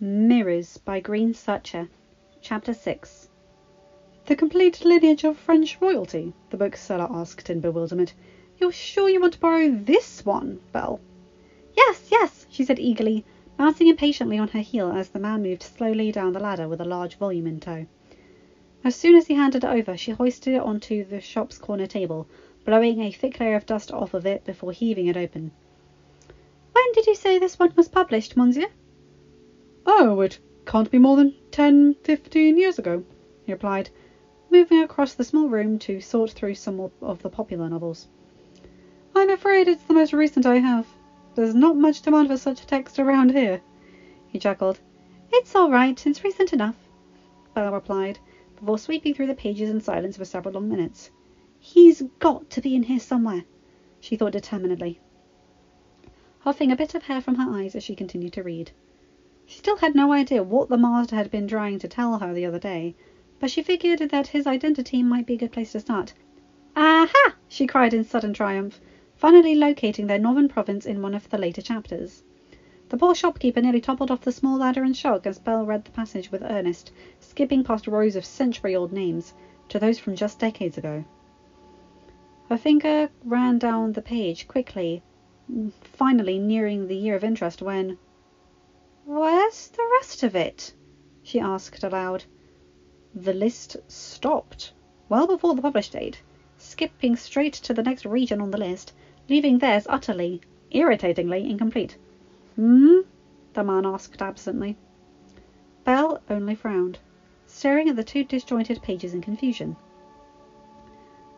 Mirrors by Greensearcher. Chapter 6. The complete lineage of French royalty? The bookseller asked in bewilderment. You're sure you want to borrow this one, Belle? Yes, yes, she said eagerly, bouncing impatiently on her heel as the man moved slowly down the ladder with a large volume in tow. As soon as he handed it over, she hoisted it onto the shop's corner table, blowing a thick layer of dust off of it before heaving it open. When did you say this one was published, monsieur? Oh, it can't be more than 10-15 years ago, he replied, moving across the small room to sort through some more of the popular novels. I'm afraid it's the most recent I have. There's not much demand for such text around here, he chuckled. It's all right, it's recent enough, Belle replied, before sweeping through the pages in silence for several long minutes. He's got to be in here somewhere, she thought determinedly, huffing a bit of hair from her eyes as she continued to read. She still had no idea what the master had been trying to tell her the other day, but she figured that his identity might be a good place to start. Aha! She cried in sudden triumph, finally locating their northern province in one of the later chapters. The poor shopkeeper nearly toppled off the small ladder in shock as Belle read the passage with Ernest, skipping past rows of century-old names to those from just decades ago. Her finger ran down the page quickly, finally nearing the year of interest when... Where's the rest of it? She asked aloud. The list stopped well before the publish date, skipping straight to the next region on the list, leaving theirs utterly, irritatingly incomplete. The man asked absently. Belle only frowned, staring at the two disjointed pages in confusion.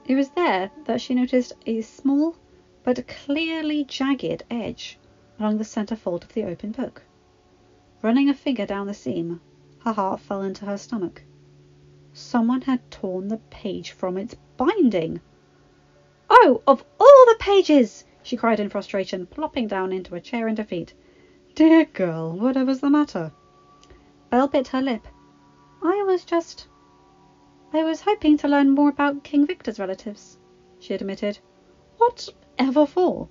It was there that she noticed a small but clearly jagged edge along the centre fold of the open book. Running a finger down the seam, her heart fell into her stomach. Someone had torn the page from its binding. Oh, of all the pages! She cried in frustration, plopping down into a chair in defeat. Dear girl, whatever's the matter? Belle bit her lip. I was hoping to learn more about King Victor's relatives, she admitted. Whatever for?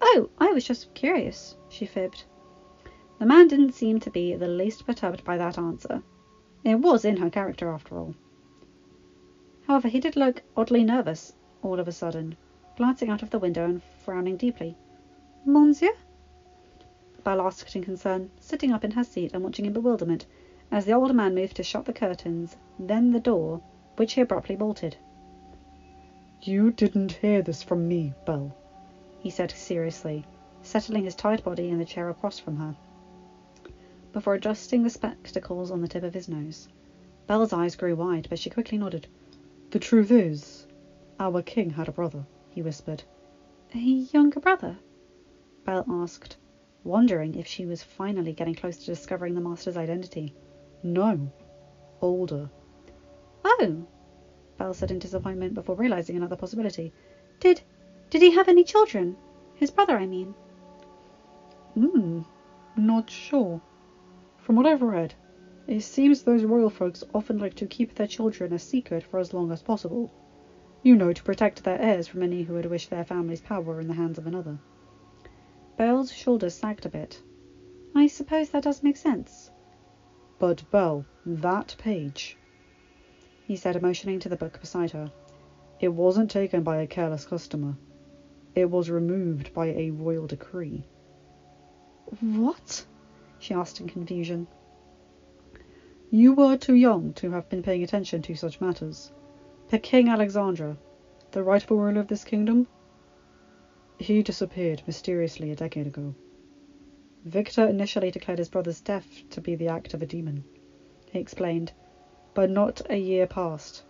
Oh, I was just curious, she fibbed. The man didn't seem to be the least perturbed by that answer. It was in her character, after all. However, he did look oddly nervous, all of a sudden, glancing out of the window and frowning deeply. Monsieur? Belle asked in concern, sitting up in her seat and watching in bewilderment as the old man moved to shut the curtains, then the door, which he abruptly bolted. You didn't hear this from me, Belle, he said seriously, settling his tired body in the chair across from her, before adjusting the spectacles on the tip of his nose. Belle's eyes grew wide, but she quickly nodded. The truth is, our king had a brother, he whispered. A younger brother? Belle asked, wondering if she was finally getting close to discovering the master's identity. No, older. Oh, Belle said in disappointment before realizing another possibility. Did he have any children? His brother, I mean. Not sure. From what I've read, it seems those royal folks often like to keep their children a secret for as long as possible. You know, to protect their heirs from any who would wish their family's power in the hands of another. Belle's shoulders sagged a bit. I suppose that does make sense. But, Belle, that page, he said, motioning to the book beside her. It wasn't taken by a careless customer. It was removed by a royal decree. What? She asked in confusion. You were too young to have been paying attention to such matters. But King Alexandre, the rightful ruler of this kingdom, he disappeared mysteriously a decade ago. Victor initially declared his brother's death to be the act of a demon, he explained, but not a year passed,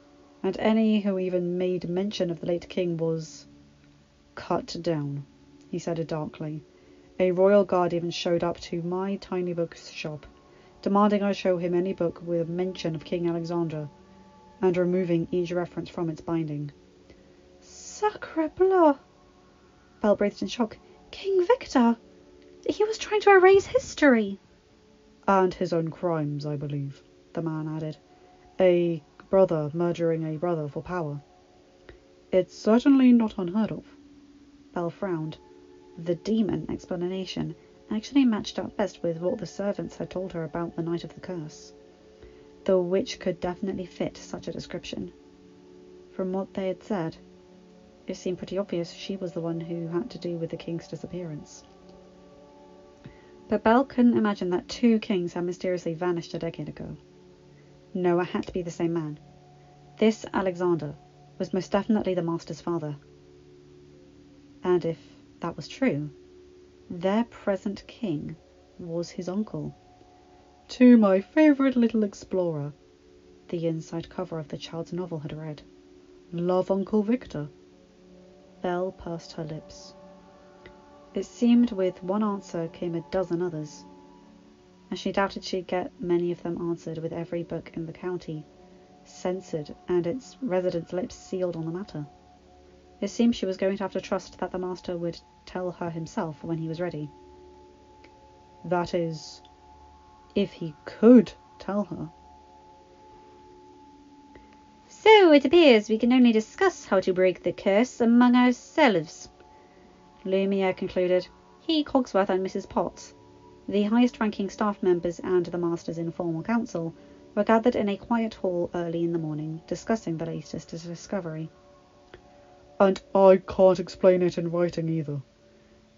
and any who even made mention of the late king was cut down, he said darkly. A royal guard even showed up to my tiny bookshop, demanding I show him any book with mention of King Alexander, and removing each reference from its binding. Sacre bleu! Belle breathed in shock. King Victor! He was trying to erase history. And his own crimes, I believe, the man added. A brother murdering a brother for power. It's certainly not unheard of. Belle frowned. The demon explanation actually matched up best with what the servants had told her about the night of the curse. The witch could definitely fit such a description. From what they had said, it seemed pretty obvious she was the one who had to do with the king's disappearance. But Belle couldn't imagine that 2 kings had mysteriously vanished a decade ago. No, it had to be the same man. This Alexander was most definitely the master's father. And if that was true, their present king was his uncle. "To my favourite little explorer," the inside cover of the child's novel had read. "Love, Uncle Victor." Belle pursed her lips. It seemed with one answer came a dozen others, and she doubted she'd get many of them answered with every book in the county censored and its residents' lips sealed on the matter. It seemed she was going to have to trust that the master would tell her himself when he was ready. That is, if he could tell her. "So it appears we can only discuss how to break the curse among ourselves," Lumiere concluded. He, Cogsworth, and Mrs. Potts, the highest-ranking staff members and the master's informal council, were gathered in a quiet hall early in the morning, discussing the latest discovery. "And I can't explain it in writing either,"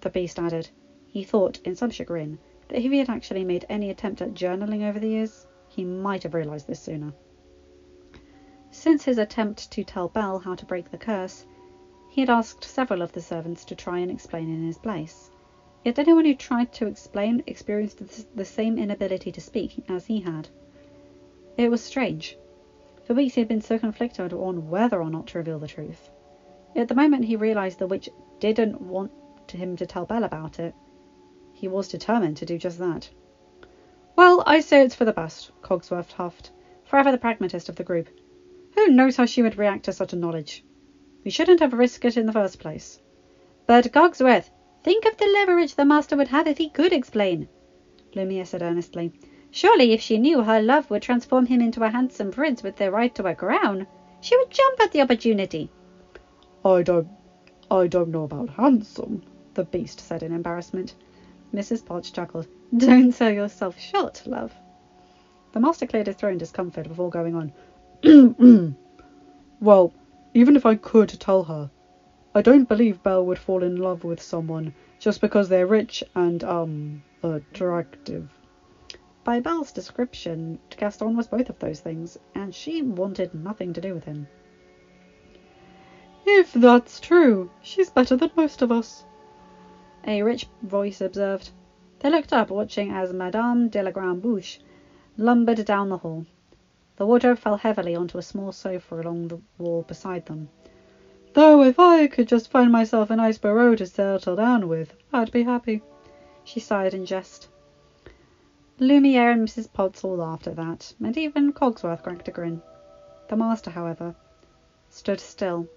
the beast added. He thought, in some chagrin, that if he had actually made any attempt at journaling over the years, he might have realised this sooner. Since his attempt to tell Belle how to break the curse, he had asked several of the servants to try and explain in his place. Yet anyone who tried to explain experienced the same inability to speak as he had. It was strange. For weeks he had been so conflicted on whether or not to reveal the truth. At the moment he realised the witch didn't want him to tell Belle about it, he was determined to do just that. "Well, I say it's for the best," Cogsworth huffed, forever the pragmatist of the group. "Who knows how she would react to such a knowledge? We shouldn't have risked it in the first place." "But, Cogsworth, think of the leverage the master would have if he could explain," Lumiere said earnestly. "Surely if she knew her love would transform him into a handsome prince with the right to a crown, she would jump at the opportunity." I don't know about handsome," the beast said in embarrassment. Mrs. Potts chuckled. "Don't sell yourself short, love." The master cleared his throat in discomfort before going on. "Well, even if I could tell her, I don't believe Belle would fall in love with someone just because they're rich and, attractive." By Belle's description, Gaston was both of those things, and she wanted nothing to do with him. "If that's true, she's better than most of us," a rich voice observed. They looked up, watching as Madame de la Grande-Bouche lumbered down the hall. The wardrobe fell heavily onto a small sofa along the wall beside them. "Though if I could just find myself a nice bureau to settle down with, I'd be happy," she sighed in jest. Lumiere and Mrs. Potts all laughed at that, and even Cogsworth cracked a grin. The master, however, stood still,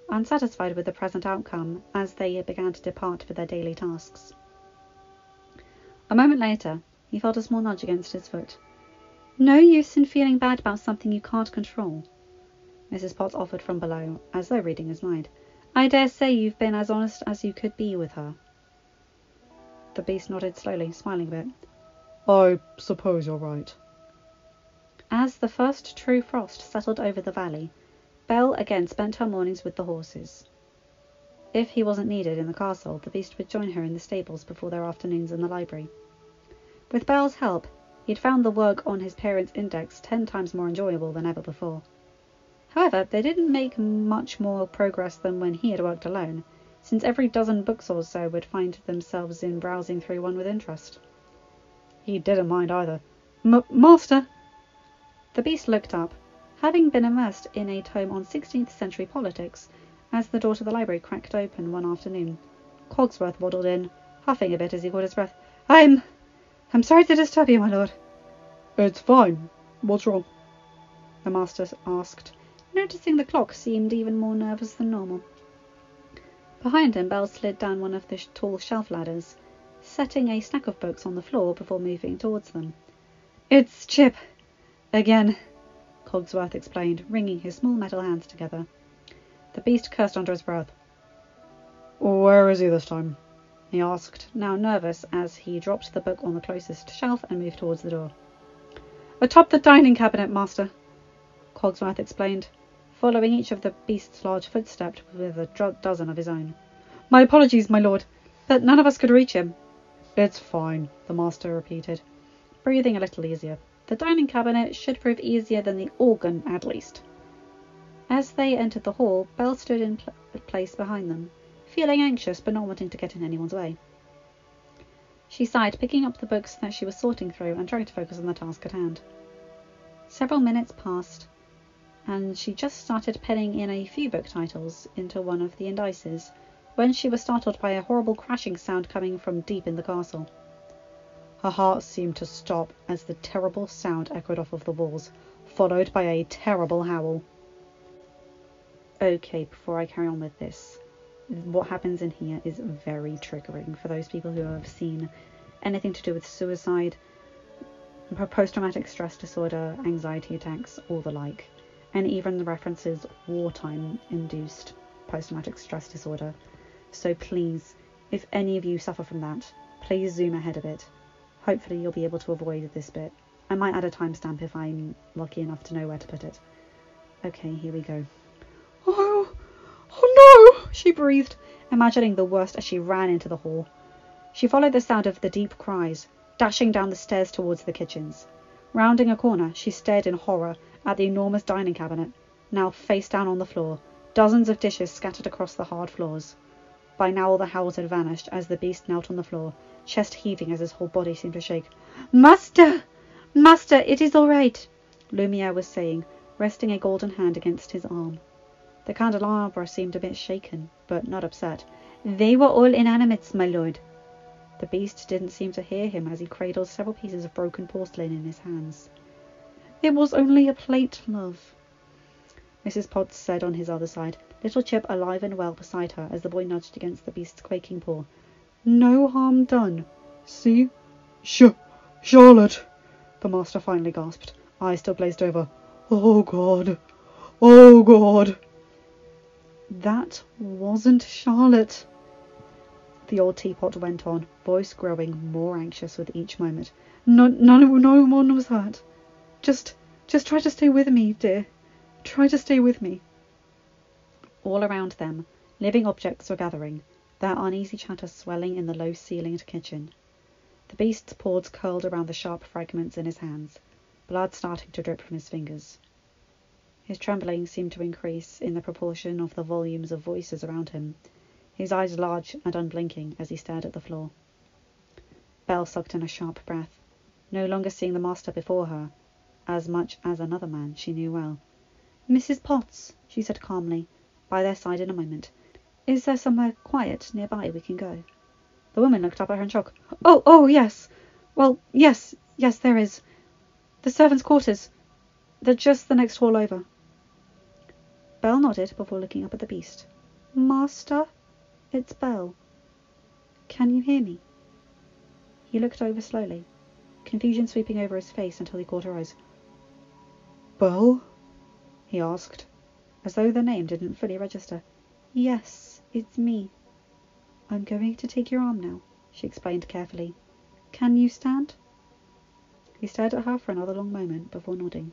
unsatisfied with the present outcome, as they began to depart for their daily tasks. A moment later, he felt a small nudge against his foot. "No use in feeling bad about something you can't control," Mrs. Potts offered from below, as though reading his mind. "I dare say you've been as honest as you could be with her." The beast nodded slowly, smiling a bit. "I suppose you're right." As the first true frost settled over the valley, Belle again spent her mornings with the horses. If he wasn't needed in the castle, the beast would join her in the stables before their afternoons in the library. With Belle's help, he'd found the work on his parents' index 10 times more enjoyable than ever before. However, they didn't make much more progress than when he had worked alone, since every dozen books or so would find themselves in browsing through one with interest. He didn't mind either. "Master!" The beast looked up, having been immersed in a tome on 16th century politics, as the door to the library cracked open one afternoon. Cogsworth waddled in, huffing a bit as he caught his breath. I'm sorry to disturb you, my lord." "It's fine. What's wrong?" the master asked, noticing the clock seemed even more nervous than normal. Behind him, Belle slid down one of the tall shelf ladders, setting a stack of books on the floor before moving towards them. "It's Chip. Again," Cogsworth explained, wringing his small metal hands together. The beast cursed under his breath. "Where is he this time?" he asked, now nervous as he dropped the book on the closest shelf and moved towards the door. Atop the dining cabinet, master, Cogsworth explained, following each of the beast's large footsteps with a dozen of his own. My apologies, my lord, but none of us could reach him. It's fine, the master repeated, breathing a little easier. The dining cabinet should prove easier than the organ, at least. As they entered the hall, Belle stood in place behind them, feeling anxious but not wanting to get in anyone's way. She sighed, picking up the books that she was sorting through and trying to focus on the task at hand. Several minutes passed, and she just started penning in a few book titles into one of the indices when she was startled by a horrible crashing sound coming from deep in the castle. Her heart seemed to stop as the terrible sound echoed off of the walls, followed by a terrible howl. Okay, before I carry on with this, what happens in here is very triggering for those people who have seen anything to do with suicide, post-traumatic stress disorder, anxiety attacks, or the like, and even references wartime-induced post-traumatic stress disorder. So please, if any of you suffer from that, please zoom ahead a bit. Hopefully you'll be able to avoid this bit. I might add a timestamp if I'm lucky enough to know where to put it. Okay, here we go. Oh no, she breathed, imagining the worst as she ran into the hall. She followed the sound of the deep cries, dashing down the stairs towards the kitchens. Rounding a corner, she stared in horror at the enormous dining cabinet, now face down on the floor, dozens of dishes scattered across the hard floors. By now all the howls had vanished as the beast knelt on the floor, chest heaving as his whole body seemed to shake. Master! Master, it is all right, Lumiere was saying, resting a golden hand against his arm. The candelabra seemed a bit shaken, but not upset. They were all inanimates, my lord. The beast didn't seem to hear him as he cradled several pieces of broken porcelain in his hands. It was only a plate, love, Mrs. Potts said on his other side, little Chip alive and well beside her as the boy nudged against the beast's quaking paw. No harm done. See? Charlotte, the master finally gasped, eyes still glazed over. Oh God. Oh God. That wasn't Charlotte, the old teapot went on, voice growing more anxious with each moment. No one was hurt. Just try to stay with me, dear. Try to stay with me. All around them, living objects were gathering, their uneasy chatter swelling in the low-ceilinged kitchen. The beast's paws curled around the sharp fragments in his hands, blood starting to drip from his fingers. His trembling seemed to increase in the proportion of the volumes of voices around him, his eyes large and unblinking as he stared at the floor. Belle sucked in a sharp breath, no longer seeing the master before her, as much as another man she knew well. Mrs. Potts, she said calmly, by their side in a moment. Is there somewhere quiet nearby we can go? The woman looked up at her in shock. Oh, yes. Well, yes, there is. The servants' quarters. They're just the next hall over. Belle nodded before looking up at the beast. Master, it's Belle. Can you hear me? He looked over slowly, confusion sweeping over his face until he caught her eyes. Belle? He asked, as though the name didn't fully register. Yes, it's me. I'm going to take your arm now, she explained carefully. Can you stand? He stared at her for another long moment before nodding.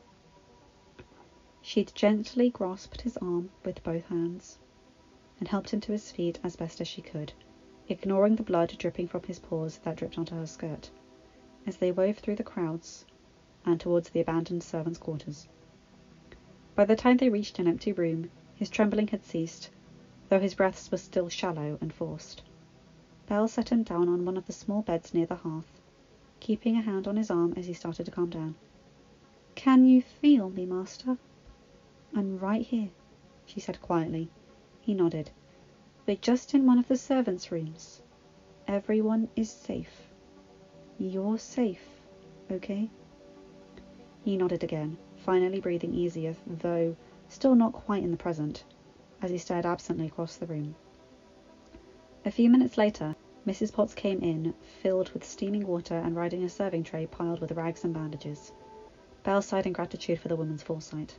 She'd gently grasped his arm with both hands and helped him to his feet as best as she could, ignoring the blood dripping from his paws that dripped onto her skirt, as they wove through the crowds and towards the abandoned servants' quarters. By the time they reached an empty room, his trembling had ceased, though his breaths were still shallow and forced. Belle set him down on one of the small beds near the hearth, keeping a hand on his arm as he started to calm down. Can you feel me, master? I'm right here, she said quietly. He nodded. We're just in one of the servants' rooms. Everyone is safe. You're safe, okay? He nodded again, finally breathing easier, though still not quite in the present, as he stared absently across the room. A few minutes later, Mrs. Potts came in, filled with steaming water and riding a serving tray piled with rags and bandages. Belle sighed in gratitude for the woman's foresight.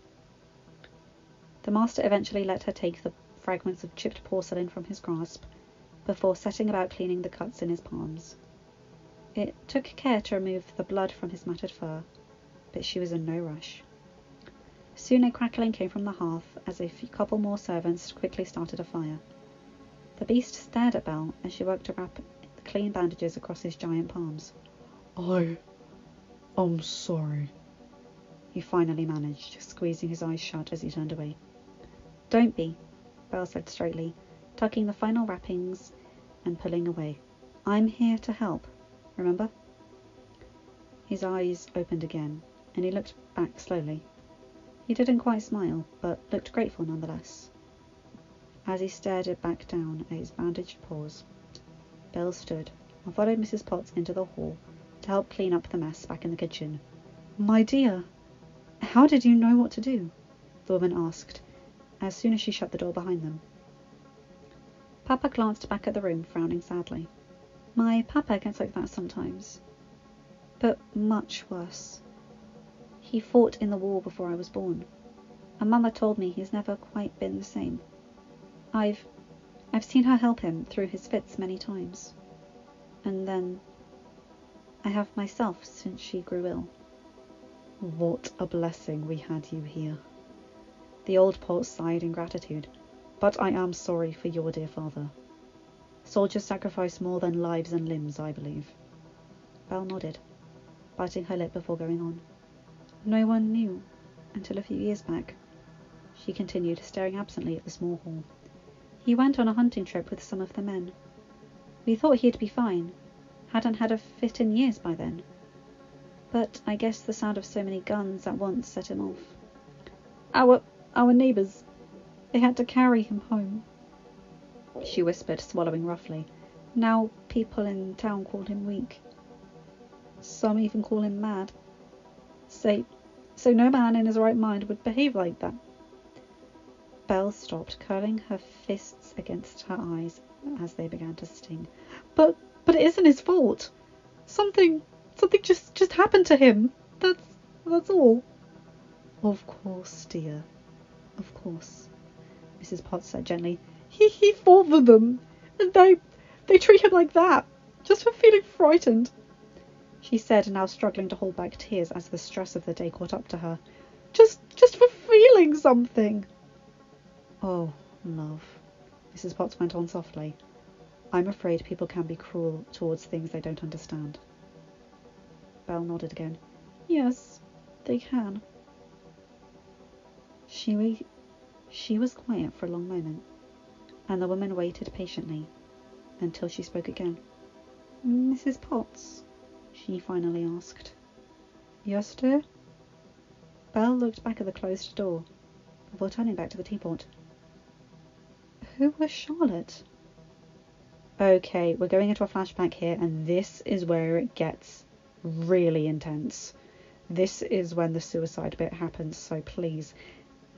The master eventually let her take the fragments of chipped porcelain from his grasp, before setting about cleaning the cuts in his palms. It took care to remove the blood from his matted fur, but she was in no rush. Soon a crackling came from the hearth as a couple more servants quickly started a fire. The beast stared at Belle as she worked to wrap the clean bandages across his giant palms. I'm sorry, he finally managed, squeezing his eyes shut as he turned away. Don't be, Belle said straightly, tucking the final wrappings and pulling away. I'm here to help, remember? His eyes opened again, and he looked back slowly. He didn't quite smile, but looked grateful nonetheless. As he stared it back down at his bandaged paws, Belle stood and followed Mrs. Potts into the hall to help clean up the mess back in the kitchen. My dear, how did you know what to do? The woman asked, as soon as she shut the door behind them. Papa glanced back at the room, frowning sadly. My papa gets like that sometimes, but much worse. He fought in the war before I was born, and Mama told me he's never quite been the same. I've seen her help him through his fits many times, and then I have myself since she grew ill. What a blessing we had you here. The old Port sighed in gratitude, but I am sorry for your dear father. Soldiers sacrifice more than lives and limbs, I believe. Belle nodded, biting her lip before going on. No one knew until a few years back, she continued, staring absently at the small hall. He went on a hunting trip with some of the men. We thought he'd be fine, hadn't had a fit in years by then. But I guess the sound of so many guns at once set him off. Our neighbours, they had to carry him home, she whispered, swallowing roughly. Now people in town call him weak. Some even call him mad. Say no man in his right mind would behave like that. Belle stopped, curling her fists against her eyes as they began to sting. But it isn't his fault. Something just happened to him. That's all. Of course, dear. Of course, Mrs. Potts said gently. He fought for them, and they treat him like that, just for feeling frightened, she said, now struggling to hold back tears as the stress of the day caught up to her. Just for feeling something. Oh, love, Mrs. Potts went on softly. I'm afraid people can be cruel towards things they don't understand. Belle nodded again. Yes, they can. She was quiet for a long moment, and the woman waited patiently until she spoke again. Mrs. Potts, she finally asked. Yes, dear? Belle looked back at the closed door before turning back to the teapot. Who was Charlotte? Okay, we're going into a flashback here, and this is where it gets really intense. This is when the suicide bit happens, so please,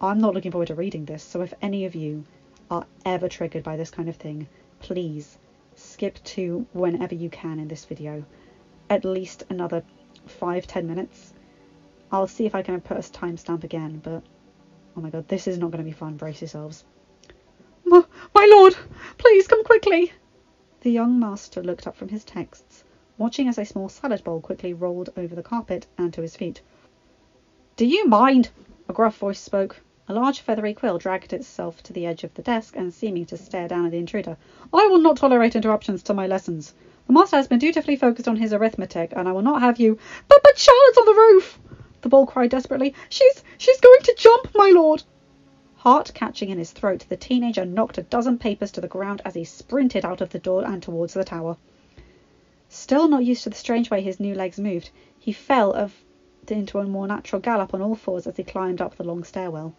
I'm not looking forward to reading this, so if any of you are ever triggered by this kind of thing, please skip to whenever you can in this video. At least another 5-10 minutes. I'll see if I can put a timestamp again, but oh my god, this is not going to be fun. Brace yourselves. My lord, please come quickly. The young master looked up from his texts, watching as a small salad bowl quickly rolled over the carpet and to his feet. Do you mind? A gruff voice spoke. A large feathery quill dragged itself to the edge of the desk and seeming to stare down at the intruder. I will not tolerate interruptions to my lessons. The master has been dutifully focused on his arithmetic, and I will not have you. But Charlotte's on the roof! The bowl cried desperately. She's going to jump, my lord! Heart catching in his throat, the teenager knocked a dozen papers to the ground as he sprinted out of the door and towards the tower. Still not used to the strange way his new legs moved, he fell into a more natural gallop on all fours as he climbed up the long stairwell.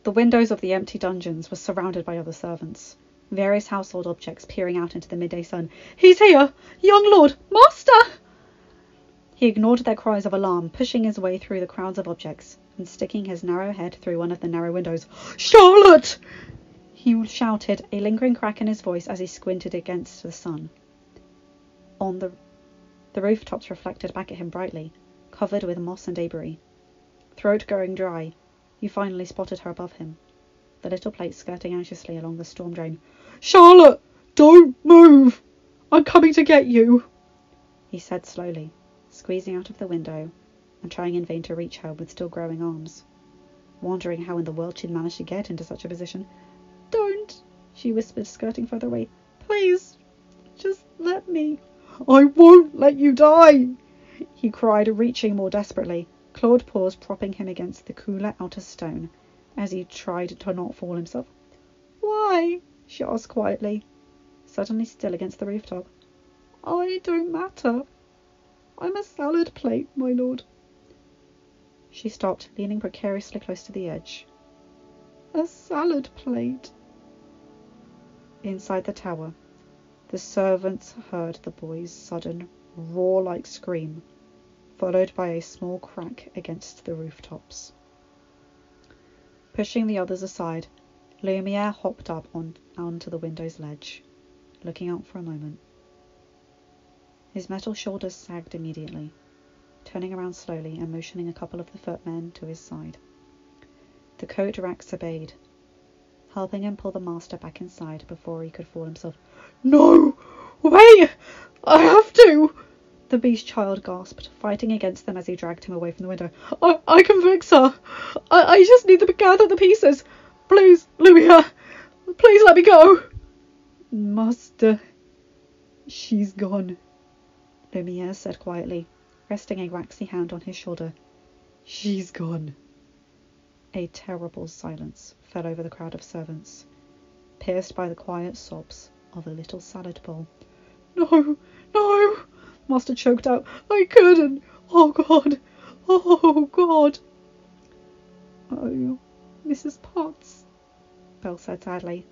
The windows of the empty dungeons were surrounded by other servants, various household objects peering out into the midday sun. He's here! Young lord! Master! He ignored their cries of alarm, pushing his way through the crowds of objects and sticking his narrow head through one of the narrow windows. Charlotte! He shouted, a lingering crack in his voice as he squinted against the sun. On the rooftops reflected back at him brightly, covered with moss and debris. Throat growing dry, he finally spotted her above him. the little plate skirting anxiously along the storm drain. "Charlotte, don't move! I'm coming to get you," he said slowly, squeezing out of the window and trying in vain to reach her with still growing arms, wondering how in the world she'd managed to get into such a position. "Don't," she whispered, skirting further away. "Please, just let me." "I won't let you die," he cried, reaching more desperately, clawed paws propping him against the cooler outer stone as he tried to not fall himself. "Why?" she asked quietly, suddenly still against the rooftop. "I don't matter. I'm a salad plate, my lord." She stopped, leaning precariously close to the edge. "A salad plate." Inside the tower, the servants heard the boy's sudden, roar-like scream, followed by a small crack against the rooftops. Pushing the others aside, Lumiere hopped up onto the window's ledge, looking out for a moment. His metal shoulders sagged immediately, turning around slowly and motioning a couple of the footmen to his side. The coat racks obeyed, helping him pull the master back inside before he could fall himself. "No! Wait! I have to!" the beast child gasped, fighting against them as he dragged him away from the window. I can fix her. I just need to gather the pieces. Please, Lumiere, please let me go." "Master, she's gone," Lumiere said quietly, resting a waxy hand on his shoulder. "She's gone." A terrible silence fell over the crowd of servants, pierced by the quiet sobs of a little salad bowl. "No, no," Master choked out. "I couldn't. Oh, God. Oh, God." "Oh, Mrs. Potts," Belle said sadly,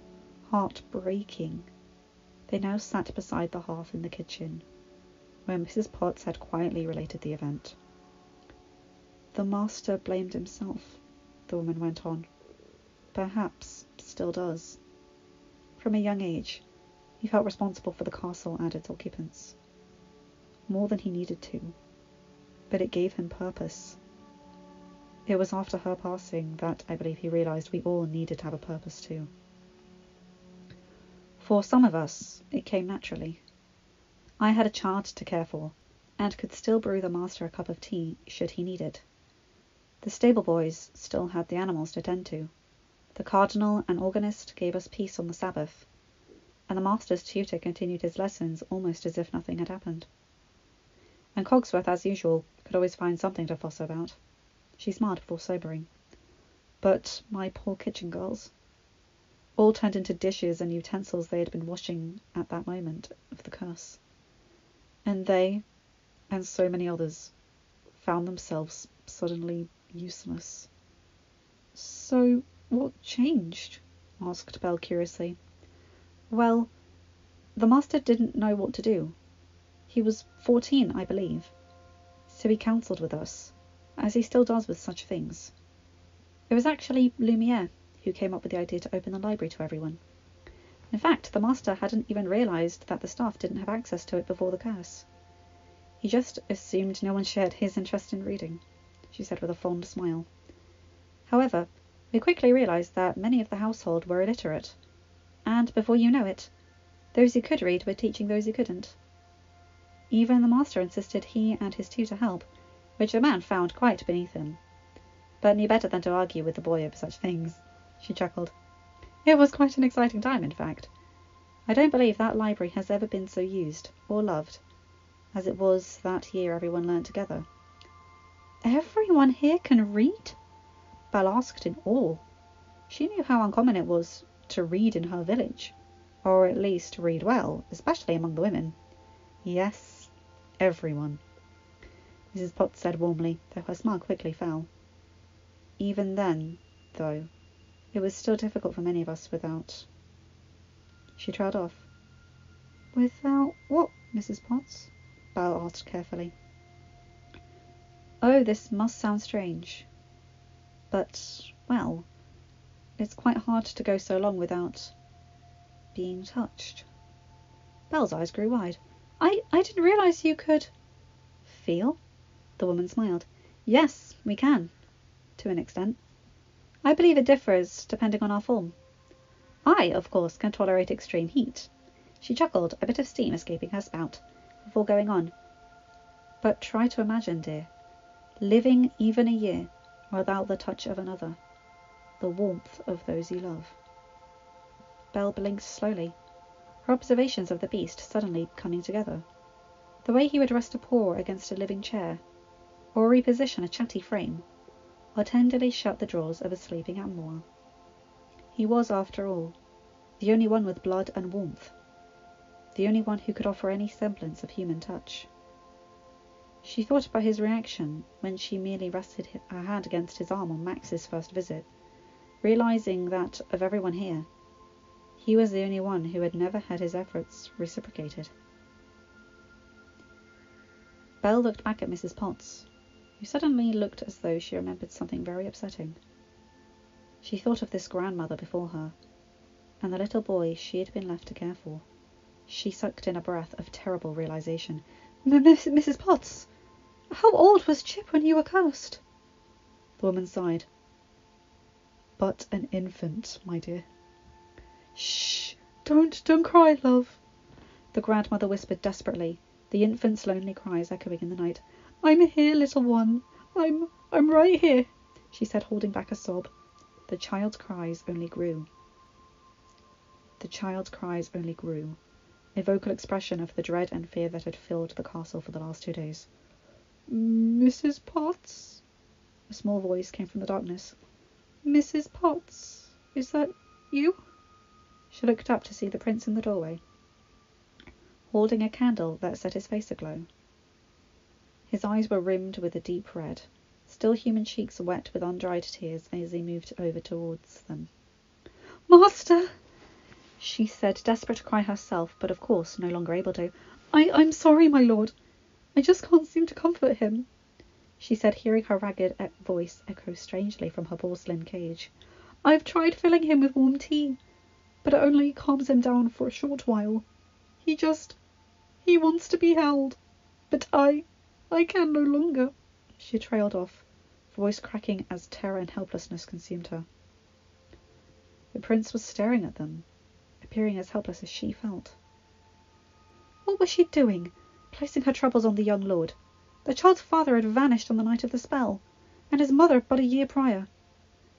heart breaking. They now sat beside the hearth in the kitchen, where Mrs. Potts had quietly related the event. "The master blamed himself," the woman went on. "Perhaps still does. From a young age, he felt responsible for the castle and its occupants. More than he needed to. But it gave him purpose. It was after her passing that I believe he realized we all needed to have a purpose too. For some of us, it came naturally. I had a child to care for, and could still brew the master a cup of tea should he need it. The stable boys still had the animals to tend to. The cardinal and organist gave us peace on the Sabbath, and the master's tutor continued his lessons almost as if nothing had happened. And Cogsworth, as usual, could always find something to fuss about. She smiled before sobering. But my poor kitchen girls, all turned into dishes and utensils they had been washing at that moment of the curse. And they, and so many others, found themselves suddenly useless. "So what changed?" asked Belle curiously. "Well, the master didn't know what to do. He was 14, I believe, so he counselled with us, as he still does with such things. It was actually Lumiere who came up with the idea to open the library to everyone. In fact, the master hadn't even realised that the staff didn't have access to it before the curse. He just assumed no one shared his interest in reading," she said with a fond smile. "However, we quickly realised that many of the household were illiterate, and before you know it, those who could read were teaching those who couldn't. Even the master insisted he and his tutor help, which the man found quite beneath him, but knew better than to argue with the boy over such things," she chuckled. "It was quite an exciting time, in fact. I don't believe that library has ever been so used, or loved, as it was that year everyone learnt together." "Everyone here can read?" Belle asked in awe. She knew how uncommon it was to read in her village, or at least read well, especially among the women. "Yes, everyone," Mrs. Potts said warmly, though her smile quickly fell. "Even then, though, it was still difficult for many of us without—" She trailed off. "Without what, Mrs. Potts?" Belle asked carefully. "Oh, this must sound strange. But, well, it's quite hard to go so long without being touched." Belle's eyes grew wide. I didn't realise you could—" "Feel?" The woman smiled. "Yes, we can, to an extent. I believe it differs depending on our form. I, of course, can tolerate extreme heat. She chuckled, a bit of steam escaping her spout, before going on. But try to imagine, dear, living even a year without the touch of another, the warmth of those you love. Belle blinked slowly, her observations of the beast suddenly coming together. The way he would rest a paw against a living chair, or reposition a chatty frame, or tenderly shut the drawers of a sleeping animal. He was, after all, the only one with blood and warmth, the only one who could offer any semblance of human touch. She thought about his reaction when she merely rested her hand against his arm on Max's first visit, realizing that, of everyone here, he was the only one who had never had his efforts reciprocated. Belle looked back at Mrs. Potts, who suddenly looked as though she remembered something very upsetting. She thought of this grandmother before her, and the little boy she had been left to care for. She sucked in a breath of terrible realization. Mrs. Potts, how old was Chip when you were cursed? The woman sighed. But an infant, my dear. Shh! Don't cry, love, the grandmother whispered desperately, the infant's lonely cries echoing in the night. I'm here, little one. I'm right here, she said, holding back a sob. The child's cries only grew. A vocal expression of the dread and fear that had filled the castle for the last 2 days. Mrs. Potts? A small voice came from the darkness. Mrs. Potts, is that you? She looked up to see the prince in the doorway, holding a candle that set his face aglow. His eyes were rimmed with a deep red, still human cheeks wet with undried tears as he moved over towards them. Master, she said, desperate to cry herself, but of course no longer able to. I'm sorry, my lord. I just can't seem to comfort him, she said, hearing her ragged voice echo strangely from her porcelain cage. I've tried filling him with warm tea, but it only calms him down for a short while. He wants to be held, but I can no longer, she trailed off, voice cracking as terror and helplessness consumed her. The prince was staring at them, appearing as helpless as she felt. What was she doing, placing her troubles on the young lord? The child's father had vanished on the night of the spell, and his mother but a year prior,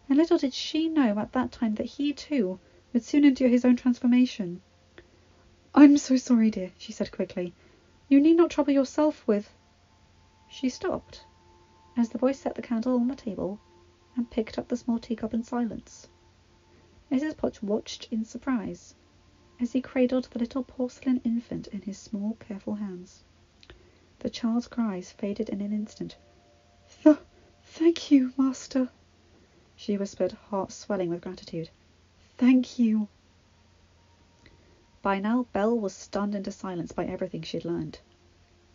and little did she know at that time that he, too, would soon endure his own transformation. I'm so sorry, dear, she said quickly. You need not trouble yourself with... She stopped, as the boy set the candle on the table and picked up the small teacup in silence. Mrs. Potts watched in surprise as he cradled the little porcelain infant in his small, careful hands. The child's cries faded in an instant. Thank you, master, she whispered, heart swelling with gratitude. Thank you. By now, Belle was stunned into silence by everything she'd learned.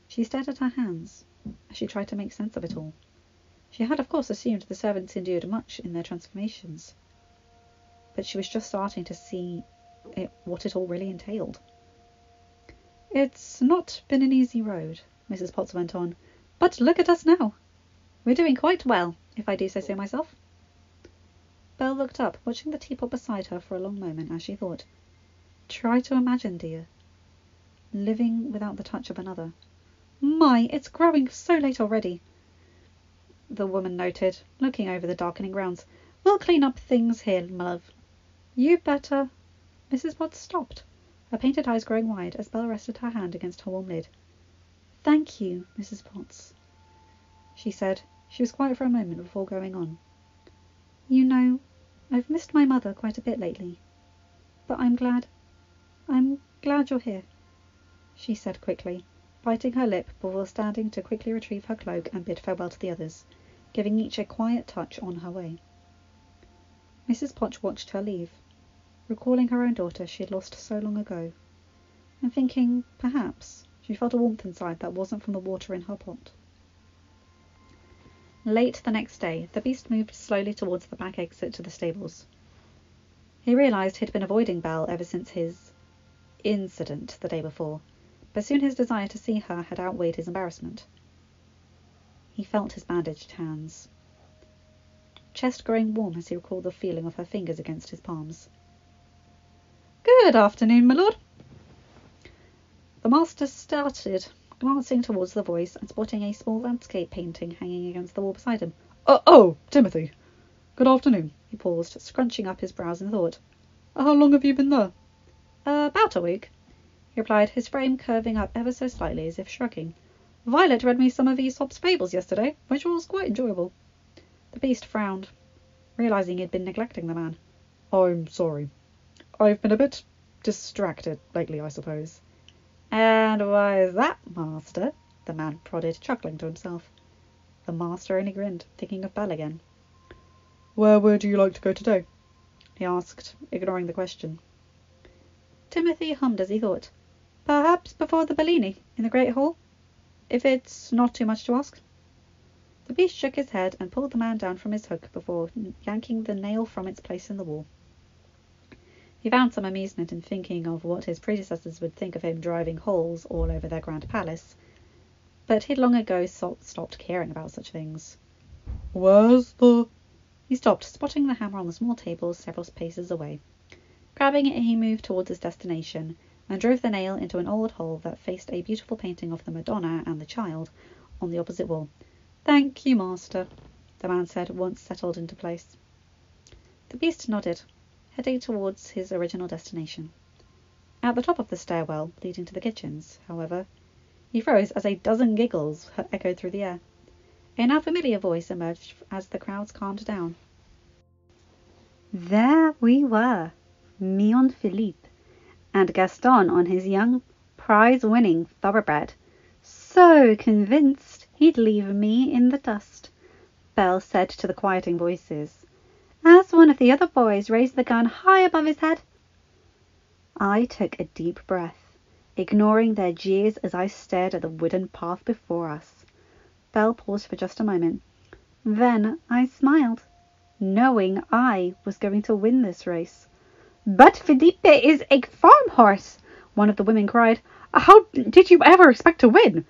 She stared at her hands as she tried to make sense of it all. She had, of course, assumed the servants endured much in their transformations, but she was just starting to see what it all really entailed. It's not been an easy road, Mrs. Potts went on, but look at us now. We're doing quite well, if I do say so myself. Belle looked up, watching the teapot beside her for a long moment as she thought. Try to imagine, dear, living without the touch of another. My, it's growing so late already, the woman noted, looking over the darkening grounds. We'll clean up things here, my love. You better. Mrs. Potts stopped, her painted eyes growing wide as Belle rested her hand against her warm lid. Thank you, Mrs. Potts, she said. She was quiet for a moment before going on. You know, I've missed my mother quite a bit lately, but I'm glad you're here, she said quickly, biting her lip before standing to quickly retrieve her cloak and bid farewell to the others, giving each a quiet touch on her way. Mrs. Potts watched her leave, recalling her own daughter she had lost so long ago, and thinking, perhaps, she felt a warmth inside that wasn't from the water in her pot. Late the next day, the beast moved slowly towards the back exit to the stables. He realized he'd been avoiding Belle ever since his incident the day before, but soon his desire to see her had outweighed his embarrassment. He felt his bandaged hands. chest growing warm as he recalled the feeling of her fingers against his palms. "Good afternoon, my lord." The master started, glancing towards the voice and spotting a small landscape painting hanging against the wall beside him. Oh, Timothy. Good afternoon." He paused, scrunching up his brows in thought. "How long have you been there?" "About a week," he replied, his frame curving up ever so slightly as if shrugging. "Violet read me some of Aesop's fables yesterday, which was quite enjoyable." The beast frowned, realizing he had been neglecting the man. "I'm sorry. I've been a bit distracted lately, I suppose." "And why is that, master?" the man prodded, chuckling to himself. The master only grinned, thinking of Belle again. "Where would you like to go today?" he asked, ignoring the question. Timothy hummed as he thought. "Perhaps before the Bellini, in the great hall, if it's not too much to ask." The beast shook his head and pulled the man down from his hook before yanking the nail from its place in the wall. He found some amusement in thinking of what his predecessors would think of him driving holes all over their grand palace, but he'd long ago stopped caring about such things. "Where's the—" He stopped, spotting the hammer on the small table several paces away. Grabbing it, he moved towards his destination and drove the nail into an old hole that faced a beautiful painting of the Madonna and the Child on the opposite wall. "Thank you, master," the man said, once settled into place. The beast nodded, heading towards his original destination. At the top of the stairwell leading to the kitchens, however, he froze as a dozen giggles echoed through the air. A now familiar voice emerged as the crowds calmed down. "There we were, me on Philippe, and Gaston on his young prize-winning thoroughbred, so convinced he'd leave me in the dust," Belle said to the quieting voices, as one of the other boys raised the gun high above his head. I took a deep breath, ignoring their jeers as I stared at the wooden path before us. Belle paused for just a moment. Then I smiled, knowing I was going to win this race. "But Philippe is a farm horse," one of the women cried. "How did you ever expect to win?"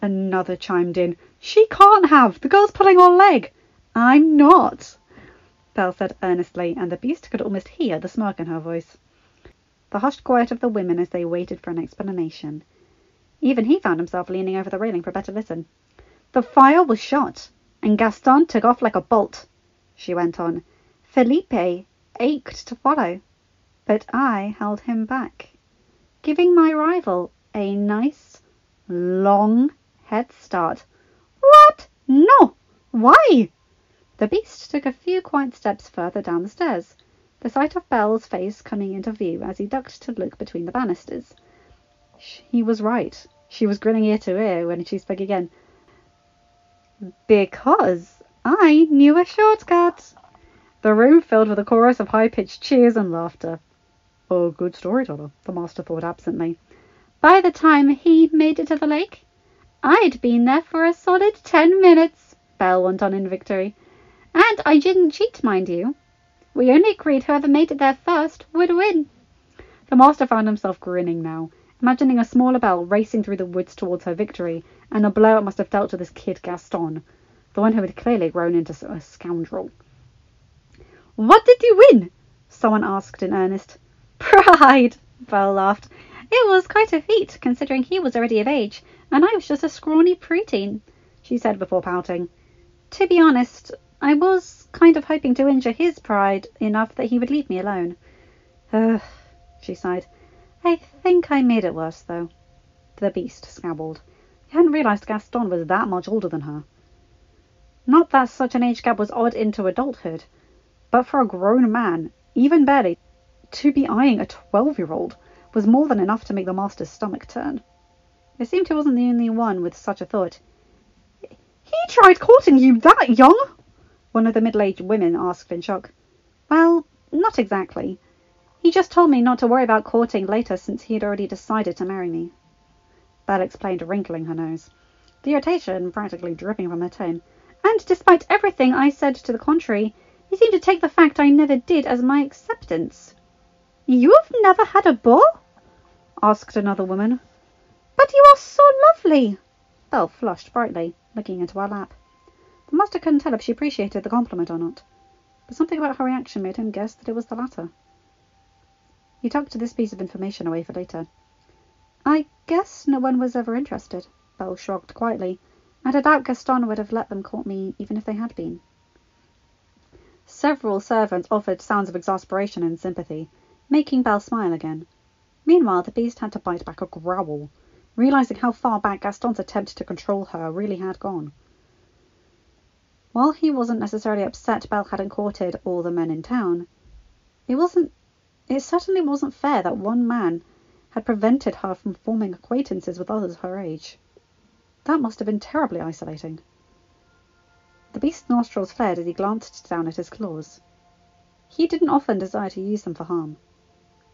Another chimed in. "She can't have. The girl's pulling our leg." "I'm not," Belle said earnestly, and the beast could almost hear the smirk in her voice. The hushed quiet of the women as they waited for an explanation. Even he found himself leaning over the railing for a better listen. "The fire was shot, and Gaston took off like a bolt," she went on. "Felipe ached to follow, but I held him back, giving my rival a nice, long head start." "What? No! Why?" The beast took a few quiet steps further down the stairs, the sight of Belle's face coming into view as he ducked to look between the banisters. He was right. She was grinning ear to ear when she spoke again. "Because I knew a shortcut." The room filled with a chorus of high-pitched cheers and laughter. "A good storyteller," the master thought absently. "By the time he made it to the lake, I'd been there for a solid 10 minutes, Belle went on in victory. "And I didn't cheat, mind you. We only agreed whoever made it there first would win." The master found himself grinning now, imagining a smaller Belle racing through the woods towards her victory, and the blow it must have dealt to this kid Gaston, the one who had clearly grown into a scoundrel. "What did you win?" someone asked in earnest. "Pride," Belle laughed. "It was quite a feat, considering he was already of age, and I was just a scrawny preteen," she said before pouting. "To be honest, I was kind of hoping to injure his pride enough that he would leave me alone." She sighed. "I think I made it worse, though." The beast scowled. He hadn't realized Gaston was that much older than her. Not that such an age gap was odd into adulthood, but for a grown man, even barely, to be eyeing a 12-year-old was more than enough to make the master's stomach turn. It seemed he wasn't the only one with such a thought. "He tried courting you that young?" one of the middle-aged women asked in shock. "Well, not exactly. He just told me not to worry about courting later since he had already decided to marry me," Belle explained, wrinkling her nose, the irritation practically dripping from her tone. "And despite everything I said to the contrary, he seemed to take the fact I never did as my acceptance." "You've never had a beau?" asked another woman. "But you are so lovely." Belle flushed brightly, looking into her lap. The master couldn't tell if she appreciated the compliment or not. but something about her reaction made him guess that it was the latter. He tucked this piece of information away for later. I guess no one was ever interested, Belle shrugged quietly, and I doubt Gaston would have let them court me even if they had been. Several servants offered sounds of exasperation and sympathy, making Belle smile again. Meanwhile, the beast had to bite back a growl, realizing how far back Gaston's attempt to control her really had gone. While he wasn't necessarily upset Belle hadn't courted all the men in town, it certainly wasn't fair that one man had prevented her from forming acquaintances with others her age. That must have been terribly isolating. The beast's nostrils flared as he glanced down at his claws. He didn't often desire to use them for harm,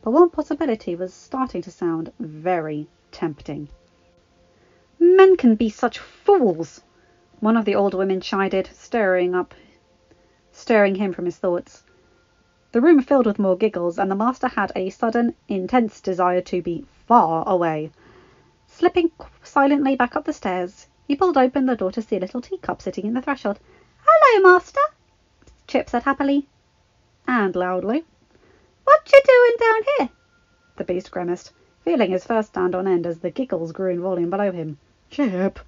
but one possibility was starting to sound very tempting. Men can be such fools, one of the old women chided, stirring him from his thoughts. The room filled with more giggles, and the master had a sudden, intense desire to be far away. Slipping silently back up the stairs, he pulled open the door to see a little teacup sitting in the threshold. "Hello, master," Chip said happily, and loudly. "What you doing down here?" The beast grimaced, feeling his fur stand on end as the giggles grew in volume below him. "Chip,"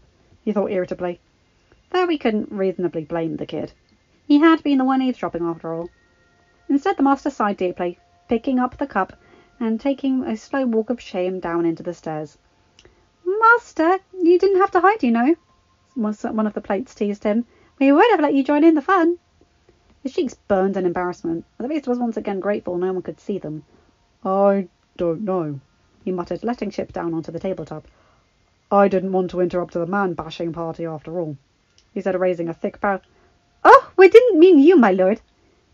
he thought irritably, though he couldn't reasonably blame the kid. He had been the one eavesdropping after all. Instead, the master sighed deeply, picking up the cup and taking a slow walk of shame down into the stairs. "Master, you didn't have to hide, you know," one of the plates teased him. "We would have let you join in the fun." His cheeks burned in embarrassment, but the beast was once again grateful no one could see them. "I don't know," he muttered, letting Chip down onto the tabletop. "I didn't want to interrupt the man-bashing party after all," he said, raising a thick brow. "Oh, we didn't mean you, my lord,"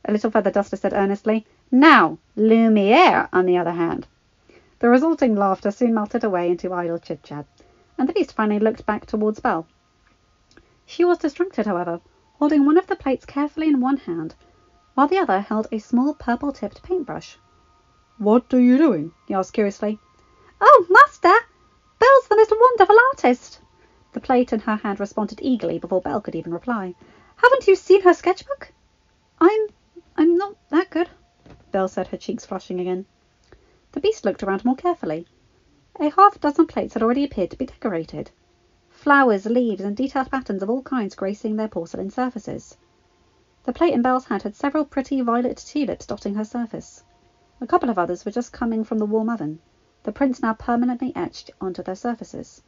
a little feather duster said earnestly. "Now, Lumiere, on the other hand." The resulting laughter soon melted away into idle chit-chat, and the beast finally looked back towards Belle. She was distracted, however, holding one of the plates carefully in one hand, while the other held a small purple-tipped paintbrush. "What are you doing?" he asked curiously. "Oh, master, Belle's the most wonderful artist." The plate in her hand responded eagerly before Belle could even reply. "Haven't you seen her sketchbook?" I'm not that good," Belle said, her cheeks flushing again. The beast looked around more carefully. A half-dozen plates had already appeared to be decorated. Flowers, leaves, and detailed patterns of all kinds gracing their porcelain surfaces. The plate in Belle's hand had several pretty violet tulips dotting her surface. A couple of others were just coming from the warm oven, the prints now permanently etched onto their surfaces.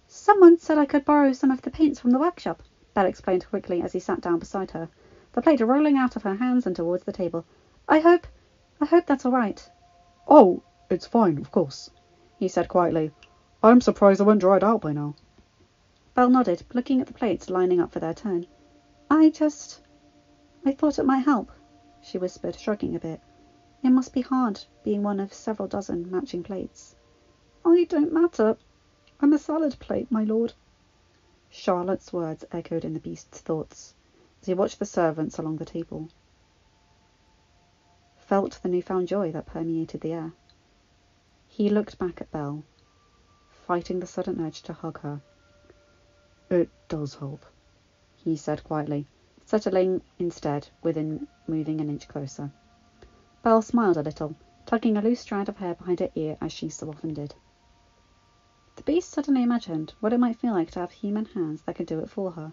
"Someone said I could borrow some of the paints from the workshop," Belle explained quickly as he sat down beside her, the plate rolling out of her hands and towards the table. I hope that's all right." "Oh, it's fine, of course," he said quietly. "I'm surprised they weren't dried out by now." Belle nodded, looking at the plates lining up for their turn. I thought it might help," she whispered, shrugging a bit. "It must be hard, being one of several dozen matching plates." "I don't matter. I'm a salad plate, my lord." Charlotte's words echoed in the beast's thoughts as he watched the servants along the table, felt the newfound joy that permeated the air. He looked back at Belle, fighting the sudden urge to hug her. "It does help," he said quietly, settling instead within, moving an inch closer. Belle smiled a little, tugging a loose strand of hair behind her ear as she so often did. The beast suddenly imagined what it might feel like to have human hands that could do it for her.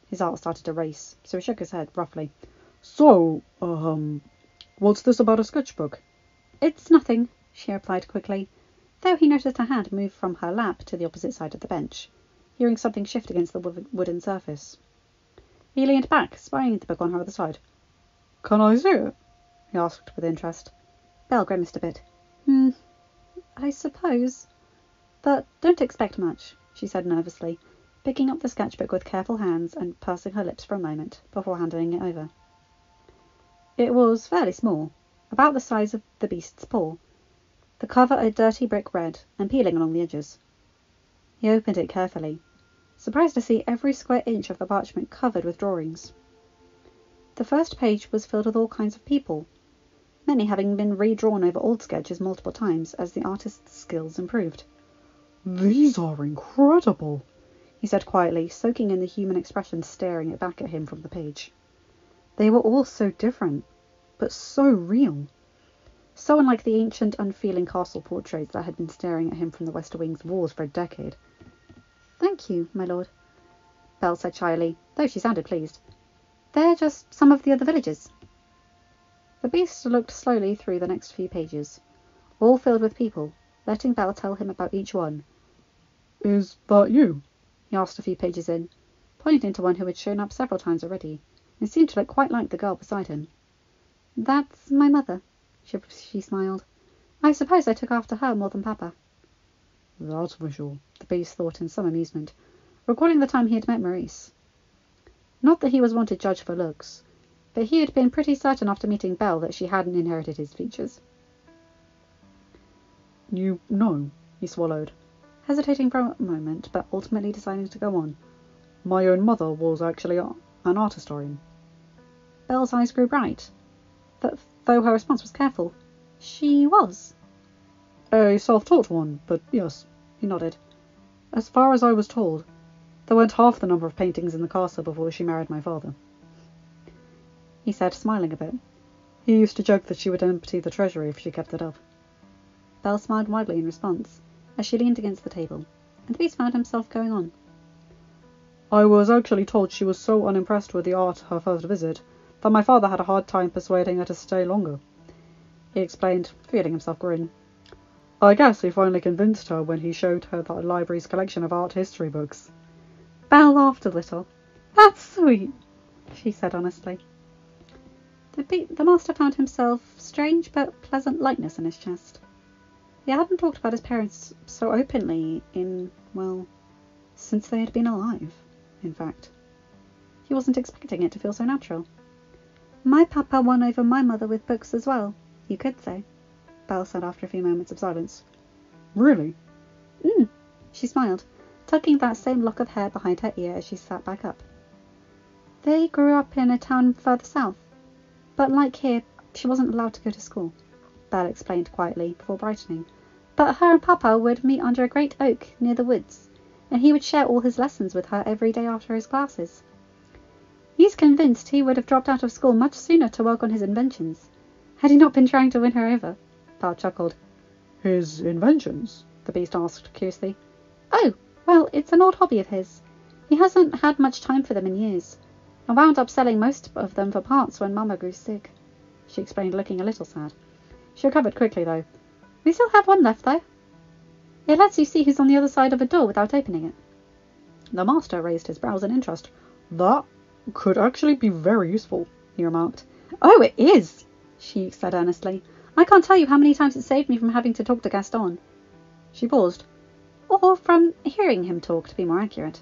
His heart started to race, so he shook his head roughly. "So, what's this about a sketchbook?" "It's nothing," she replied quickly, though he noticed her hand move from her lap to the opposite side of the bench, hearing something shift against the wooden surface. He leaned back, spying the book on her other side. "Can I see it?" he asked with interest. Belle grimaced a bit. I suppose. But don't expect much," she said nervously, picking up the sketchbook with careful hands and pursing her lips for a moment before handing it over. It was fairly small, about the size of the beast's paw, the cover a dirty brick red and peeling along the edges. He opened it carefully, surprised to see every square inch of the parchment covered with drawings. The first page was filled with all kinds of people, many having been redrawn over old sketches multiple times as the artist's skills improved. "These are incredible," he said quietly, soaking in the human expression staring it back at him from the page. They were all so different, but so real. So unlike the ancient, unfeeling castle portraits that had been staring at him from the West Wing's walls for a decade. Thank you, my lord, Belle said shyly, though she sounded pleased. They're just some of the other villagers. The beast looked slowly through the next few pages, all filled with people, letting Belle tell him about each one. Is that you? He asked a few pages in, pointing to one who had shown up several times already, and seemed to look quite like the girl beside him. That's my mother, she smiled. I suppose I took after her more than Papa. That's for sure, the beast thought in some amusement, recalling the time he had met Maurice. Not that he was one to judge for looks, but he had been pretty certain after meeting Belle that she hadn't inherited his features. You know, he swallowed, hesitating for a moment, but ultimately deciding to go on. My own mother was actually an art historian. Belle's eyes grew bright, though her response was careful. She was. A self-taught one, but yes, he nodded. As far as I was told, there weren't half the number of paintings in the castle before she married my father, he said, smiling a bit. He used to joke that she would empty the treasury if she kept it up. Belle smiled widely in response, as she leaned against the table, and the beast found himself going on. I was actually told she was so unimpressed with the art her first visit that my father had a hard time persuading her to stay longer, he explained, feeling himself grin. I guess he finally convinced her when he showed her the library's collection of art history books. Belle laughed a little. That's sweet, she said honestly. The master found himself strange but pleasant lightness in his chest. He hadn't talked about his parents so openly since they had been alive, in fact. He wasn't expecting it to feel so natural. My papa won over my mother with books as well, you could say, Belle said after a few moments of silence. Really? She smiled, tucking that same lock of hair behind her ear as she sat back up. They grew up in a town further south, but like here, she wasn't allowed to go to school, Belle explained quietly before brightening. But her and Papa would meet under a great oak near the woods, and he would share all his lessons with her every day after his classes. He's convinced he would have dropped out of school much sooner to work on his inventions, had he not been trying to win her over, Belle chuckled. His inventions? The beast asked curiously. Oh, well, it's an old hobby of his. He hasn't had much time for them in years, and wound up selling most of them for parts when Mama grew sick, she explained, looking a little sad. She recovered quickly, though. We still have one left, though. It lets you see who's on the other side of a door without opening it. The master raised his brows in interest. That could actually be very useful, he remarked. Oh, it is, she said earnestly. I can't tell you how many times it saved me from having to talk to Gaston. She paused. Or from hearing him talk, to be more accurate.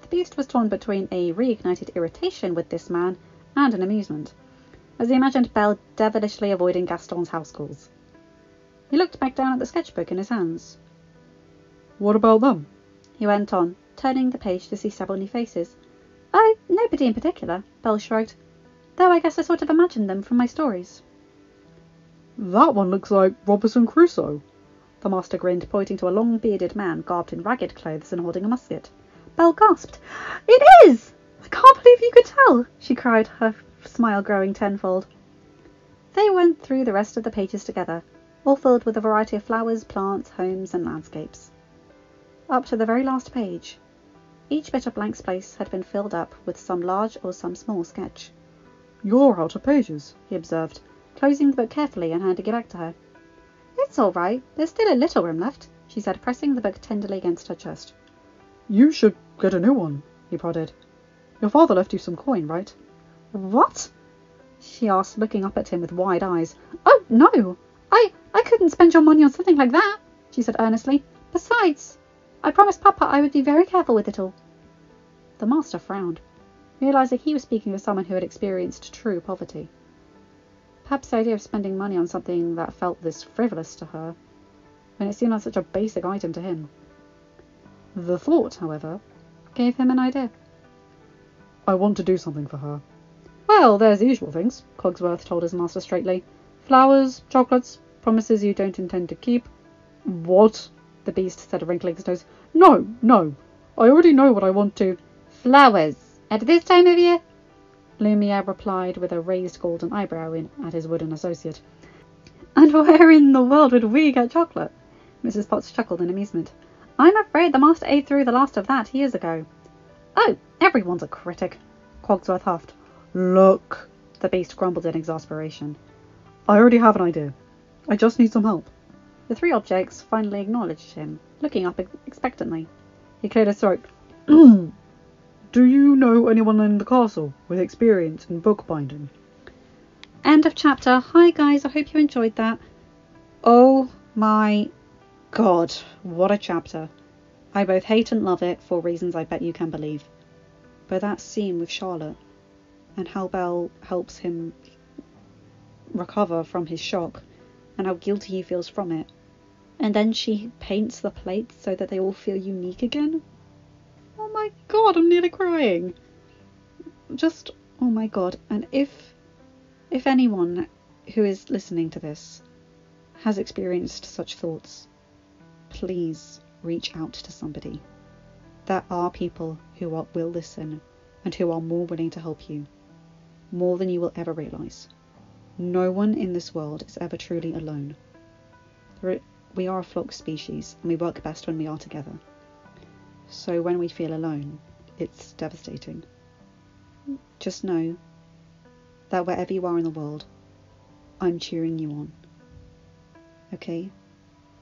The beast was torn between a reignited irritation with this man and an amusement, as he imagined Belle devilishly avoiding Gaston's house calls. He looked back down at the sketchbook in his hands. What about them? He went on, turning the page to see several new faces. Oh, nobody in particular, Belle shrugged, though I guess I sort of imagined them from my stories. That one looks like Robinson Crusoe, the master grinned, pointing to a long-bearded man garbed in ragged clothes and holding a musket. Belle gasped. It is! I can't believe you could tell, she cried, her smile growing tenfold. They went through the rest of the pages together, all filled with a variety of flowers, plants, homes, and landscapes. Up to the very last page, each bit of blank space had been filled up with some large or some small sketch. You're out of pages, he observed, closing the book carefully and handing it back to her. It's all right. There's still a little room left, she said, pressing the book tenderly against her chest. You should get a new one, he prodded. Your father left you some coin, right? What? She asked, looking up at him with wide eyes. Oh, no! I couldn't spend your money on something like that, she said earnestly. Besides, I promised Papa I would be very careful with it all. The master frowned, realizing he was speaking with someone who had experienced true poverty. Perhaps the idea of spending money on something that felt this frivolous to her, when it seemed like such a basic item to him. The thought, however, gave him an idea. I want to do something for her. Well, there's the usual things, Cogsworth told his master straightly. Flowers, chocolates, promises you don't intend to keep. What? The beast said, wrinkling his nose. No. I already know what I want to. Flowers. At this time of year? Lumiere replied with a raised golden eyebrow at his wooden associate. And where in the world would we get chocolate? Mrs. Potts chuckled in amusement. I'm afraid the master ate through the last of that years ago. Oh, everyone's a critic, Cogsworth huffed. Look, the beast grumbled in exasperation. I already have an idea. I just need some help. The three objects finally acknowledged him, looking up expectantly. He cleared his throat. Do you know anyone in the castle with experience in bookbinding? End of chapter. Hi guys, I hope you enjoyed that. Oh my god, what a chapter. I both hate and love it for reasons I bet you can believe. But that scene with Charlotte and how Belle helps him recover from his shock and how guilty he feels from it. And then she paints the plates so that they all feel unique again. Oh my god, I'm nearly crying. Just, oh my god. And if anyone who is listening to this has experienced such thoughts, please reach out to somebody. There are people who will listen and who are more willing to help you, more than you will ever realise. No one in this world is ever truly alone. We are a flock species and we work best when we are together. So when we feel alone, it's devastating. Just know that wherever you are in the world, I'm cheering you on. Okay?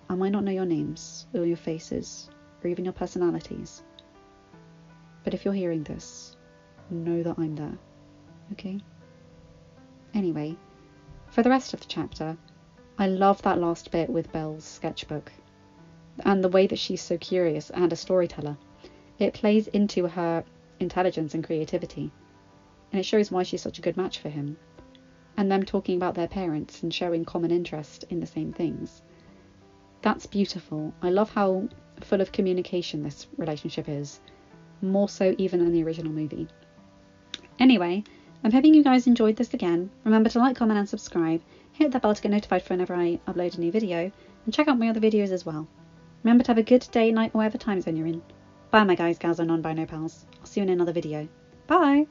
I might not know your names, or your faces, or even your personalities. But if you're hearing this, know that I'm there. Okay? Anyway, for the rest of the chapter, I love that last bit with Belle's sketchbook. And the way that she's so curious and a storyteller. It plays into her intelligence and creativity. And it shows why she's such a good match for him. And them talking about their parents and showing common interest in the same things. That's beautiful. I love how full of communication this relationship is. More so even than the original movie. Anyway, I'm hoping you guys enjoyed this again. Remember to like, comment and subscribe. Hit that bell to get notified for whenever I upload a new video. And check out my other videos as well. Remember to have a good day, night, or whatever time zone you're in. Bye my guys, gals and non-bino pals. I'll see you in another video. Bye!